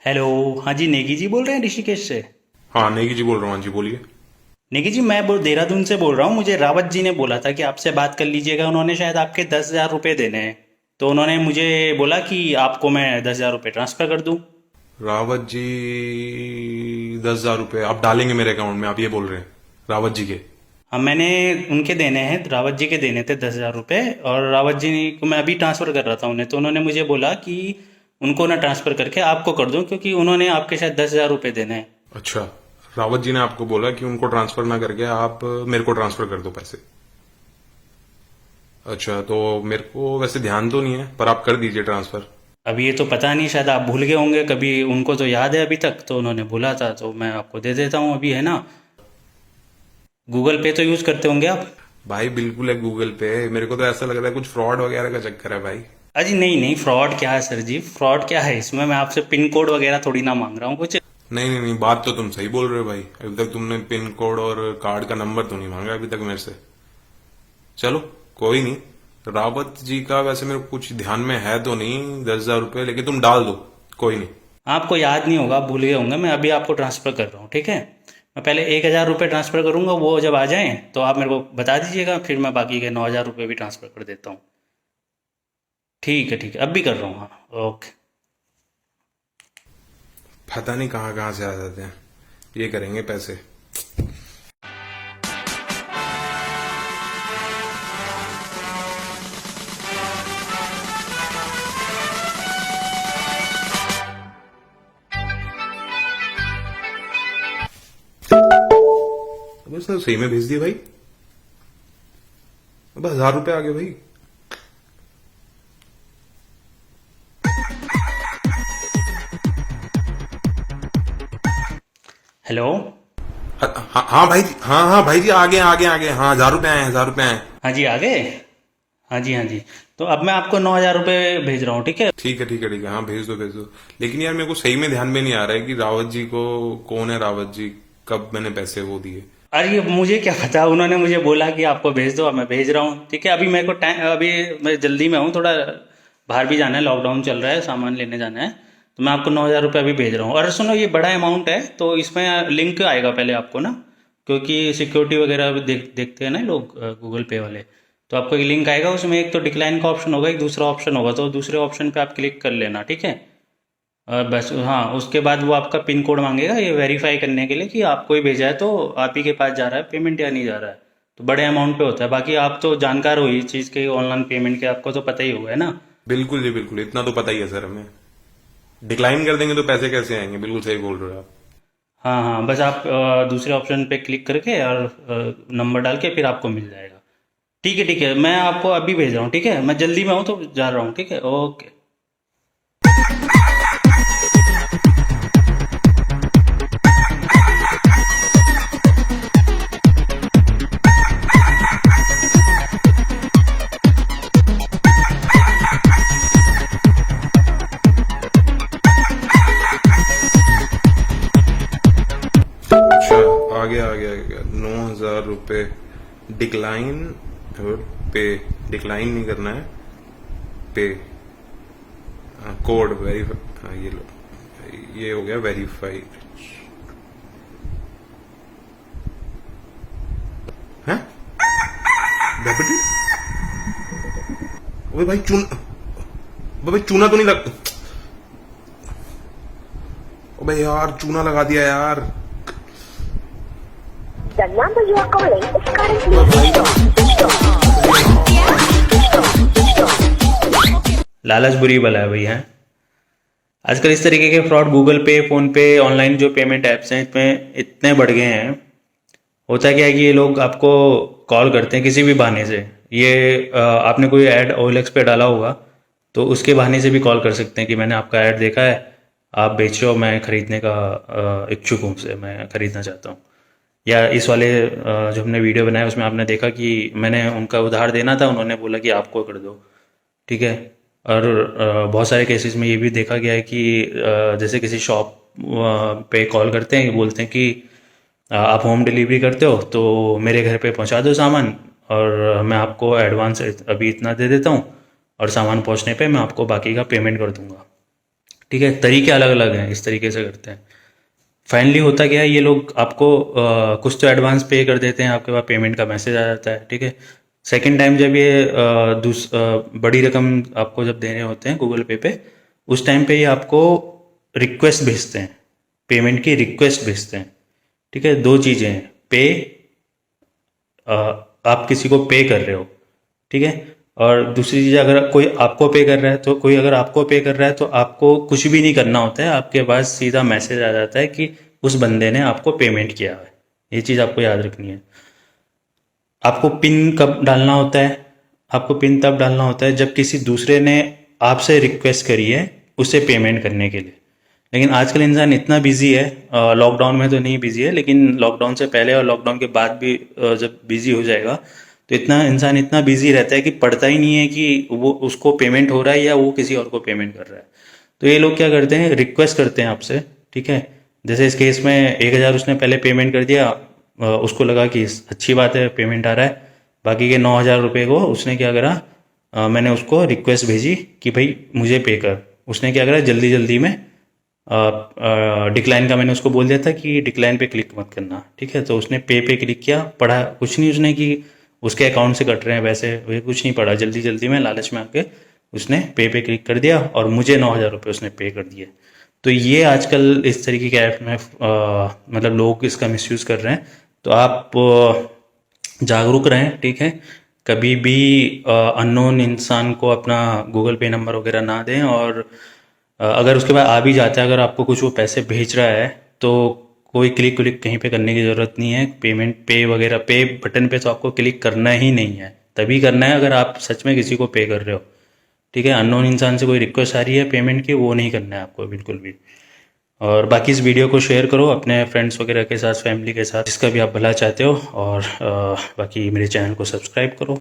Hello. हाँ जी, नेगी जी बोल रहे हैं ऋषिकेश से। हाँ नेगी जी बोल रहा हूँ। हाँ जी बोलिए। नेगी जी, मैं देहरादून से बोल रहा हूँ। मुझे रावत जी ने बोला था कि आपसे बात कर लीजिएगा। उन्होंने शायद आपके 10,000 रुपये देने हैं, तो उन्होंने मुझे बोला कि आपको मैं 10,000 रुपये ट्रांसफ़र कर दूँ। रावत जी 10,000 रुपये आप डालेंगे मेरे अकाउंट में, आप ये बोल रहे हैं रावत जी के? हाँ, मैंने उनके देने हैं, रावत जी के देने थे 10,000 रुपये। और रावत जी को मैं अभी ट्रांसफ़र कर रहा था उन्हें, तो उन्होंने मुझे बोला कि उनको ना ट्रांसफ़र करके आपको कर दूँ, क्योंकि उन्होंने आपके शायद 10,000 रुपये देने हैं। अच्छा, रावत जी ने आपको बोला कि उनको ट्रांसफर ना करके आप मेरे को ट्रांसफर कर दो पैसे। अच्छा, तो मेरे को वैसे ध्यान तो नहीं है, पर आप कर दीजिए ट्रांसफर। अभी ये तो पता नहीं, शायद आप भूल गए होंगे। कभी उनको तो याद है अभी तक, तो उन्होंने बोला था, तो मैं आपको दे देता हूँ अभी, है ना। गूगल पे तो यूज़ करते होंगे आप। भाई बिल्कुल है गूगल पे। मेरे को तो ऐसा लग रहा है कुछ फ्रॉड वगैरह का चक्कर है भाई। अजी नहीं नहीं, फ्रॉड क्या है सर जी, फ्रॉड क्या है इसमें। मैं आपसे पिन कोड वगैरह थोड़ी ना मांग रहा हूँ कुछ। नहीं नहीं नहीं, बात तो तुम सही बोल रहे हो भाई। अभी तक तुमने पिन कोड और कार्ड का नंबर तो नहीं मांगा अभी तक मेरे से। चलो, कोई नहीं। रावत जी का वैसे मेरे को कुछ ध्यान में है तो नहीं 10,000 रुपये, लेकिन तुम डाल दो। कोई नहीं। आपको याद नहीं होगा, भूल गए होंगे। मैं अभी आपको ट्रांसफ़र कर रहा हूँ, ठीक है। मैं पहले 1,000 रुपये ट्रांसफ़र करूँगा, वो जब आ जाएँ तो आप मेरे को बता दीजिएगा, फिर मैं बाकी के 9,000 रुपये भी ट्रांसफ़र कर देता हूँ। ठीक है, अब भी कर रहा हूँ, हाँ, ओके। पता नहीं कहाँ कहाँ से आ जाते हैं ये करेंगे पैसे। अबे सर सही में भेज दिए भाई। अब 1,000 रुपये आ गए भाई। हेलो। हाँ हाँ भाई जी, हाँ हाँ भाई जी, आ गए हाँ, 1,000 रुपये आए, 1,000 रुपये आए। हाँ जी, आ गए। हाँ जी, हाँ जी। तो अब मैं आपको 9,000 रुपये भेज रहा हूँ, ठीक है। ठीक है ठीक है ठीक है, हाँ भेज दो भेज दो। लेकिन यार मेरे को सही में ध्यान में नहीं आ रहा है कि रावत जी को कौन है, रावत जी कब मैंने पैसे वो दिए। अरे ये मुझे क्या पता, उन्होंने मुझे बोला कि आपको भेज दो, अब मैं भेज रहा हूँ, ठीक है। अभी मेरे को टाइम, अभी मैं जल्दी में हूँ थोड़ा। बाहर भी जाना है, लॉकडाउन चल रहा है, सामान लेने जाना है। तो मैं आपको 9,000 रुपये अभी भेज रहा हूँ। और सुनो, ये बड़ा अमाउंट है, तो इसमें लिंक आएगा पहले आपको ना, क्योंकि सिक्योरिटी वगैरह भी देखते हैं ना लोग, गूगल पे वाले। तो आपको एक लिंक आएगा, उसमें एक तो डिक्लाइन का ऑप्शन होगा, एक दूसरा ऑप्शन होगा, तो दूसरे ऑप्शन पे आप क्लिक कर लेना, ठीक है। बस हाँ, उसके बाद वो आपका पिन कोड मांगेगा, ये वेरीफाई करने के लिए कि आपको ही भेजा है, तो आप ही के पास जा रहा है पेमेंट या नहीं जा रहा है। तो बड़े अमाउंट पे होता है। बाकी आप तो जानकार हो इस चीज़ के, ऑनलाइन पेमेंट के, आपको तो पता ही होगा, है ना। बिल्कुल जी बिल्कुल, इतना तो पता ही है सर हमें। डिक्लाइन कर देंगे तो पैसे कैसे आएंगे, बिल्कुल सही बोल रहे हो आप। हाँ हाँ, बस आप दूसरे ऑप्शन पे क्लिक करके और नंबर डाल के फिर आपको मिल जाएगा। ठीक है, मैं आपको अभी भेज रहा हूँ, ठीक है। मैं जल्दी में हूँ तो जा रहा हूँ, ठीक है, ओके। अच्छा, आ गया 9,000 रुपये। डिक्लाइन और पे। डिक्लाइन नहीं करना है, पे। कोड वेरीफाई, हाँ ये लो, ये हो गया वेरीफाई। है डेबिटेड। अबे भाई चून, अबे भाई चूना तो नहीं लग, अबे यार चूना लगा दिया यार। The number you are calling is currently अबे भाई, लालच बुरी बला है भैया। आजकल इस तरीके के फ्रॉड गूगल पे, फोन पे, ऑनलाइन जो पेमेंट ऐप्स हैं, इसमें इतने बढ़ गए हैं। होता क्या है कि ये लोग आपको कॉल करते हैं किसी भी बहाने से। ये आपने कोई ऐड OLX पे डाला होगा, तो उसके बहाने से भी कॉल कर सकते हैं कि मैंने आपका ऐड देखा है, आप बेच रहे हो, मैं खरीदने का इच्छुक हूँ, से मैं खरीदना चाहता हूँ। या इस वाले जो हमने वीडियो बनाया उसमें आपने देखा कि मैंने उनका उधार देना था, उन्होंने बोला कि आपको कर दो, ठीक है। और बहुत सारे केसेस में ये भी देखा गया है कि जैसे किसी शॉप पे कॉल करते हैं, बोलते हैं कि आप होम डिलीवरी करते हो तो मेरे घर पे पहुंचा दो सामान, और मैं आपको एडवांस अभी इतना दे देता हूँ, और सामान पहुंचने पे मैं आपको बाकी का पेमेंट कर दूंगा। ठीक है, तरीके अलग अलग हैं, इस तरीके से करते हैं। फाइनली होता क्या है, ये लोग आपको कुछ तो एडवांस पे कर देते हैं, आपके पास पेमेंट का मैसेज आ जाता है। ठीक है, सेकंड टाइम जब ये बड़ी रकम आपको जब देने होते हैं गूगल पे उस टाइम पे ये आपको रिक्वेस्ट भेजते हैं, पेमेंट की रिक्वेस्ट भेजते हैं। ठीक है, दो चीज़ें हैं, पे आप किसी को पे कर रहे हो, ठीक है, और दूसरी चीज़ अगर कोई आपको पे कर रहा है, तो कोई अगर आपको पे कर रहा है तो आपको कुछ भी नहीं करना होता है, आपके पास सीधा मैसेज आ जाता है कि उस बंदे ने आपको पेमेंट किया है। ये चीज़ आपको याद रखनी है। आपको पिन कब डालना होता है? आपको पिन तब डालना होता है जब किसी दूसरे ने आपसे रिक्वेस्ट करी है उसे पेमेंट करने के लिए। लेकिन आजकल इंसान इतना बिजी है, लॉकडाउन में तो नहीं बिजी है, लेकिन लॉकडाउन से पहले और लॉकडाउन के बाद भी जब बिजी हो जाएगा तो इंसान इतना बिजी रहता है कि पढ़ता ही नहीं है कि वो उसको पेमेंट हो रहा है या वो किसी और को पेमेंट कर रहा है। तो ये लोग क्या करते हैं, रिक्वेस्ट करते हैं आपसे। ठीक है, जैसे इस केस में 1,000 उसने पहले पेमेंट कर दिया, उसको लगा कि अच्छी बात है पेमेंट आ रहा है, बाकी के 9,000 रुपये को उसने क्या करा, मैंने उसको रिक्वेस्ट भेजी कि भाई मुझे पे कर। उसने क्या करा, जल्दी जल्दी में डिक्लाइन का मैंने उसको बोल दिया था कि डिक्लाइन पे क्लिक मत करना। ठीक है, तो उसने पे क्लिक किया, पढ़ा कुछ नहीं उसने कि उसके अकाउंट से कट रहे हैं पैसे, वे कुछ नहीं पढ़ा, जल्दी जल्दी में लालच में आके उसने पे क्लिक कर दिया और मुझे 9,000 रुपये उसने पे कर दिए। तो ये आजकल इस तरीके के ऐप में मतलब लोग इसका मिसयूज़ कर रहे हैं। तो आप जागरूक रहें। ठीक है, कभी भी अननोन इंसान को अपना गूगल पे नंबर वगैरह ना दें, और अगर उसके बाद आ भी जाता है, अगर आपको कुछ वो पैसे भेज रहा है तो कोई क्लिक कहीं पे करने की ज़रूरत नहीं है। पेमेंट पे वगैरह पे बटन पे तो आपको क्लिक करना ही नहीं है, तभी करना है अगर आप सच में किसी को पे कर रहे हो। ठीक है, अननोन इंसान से कोई रिक्वेस्ट आ रही है पेमेंट की, वो नहीं करना है आपको बिल्कुल भी। और बाकी इस वीडियो को शेयर करो अपने फ्रेंड्स वगैरह के साथ, फैमिली के साथ, जिसका भी आप भला चाहते हो। और बाकी मेरे चैनल को सब्सक्राइब करो।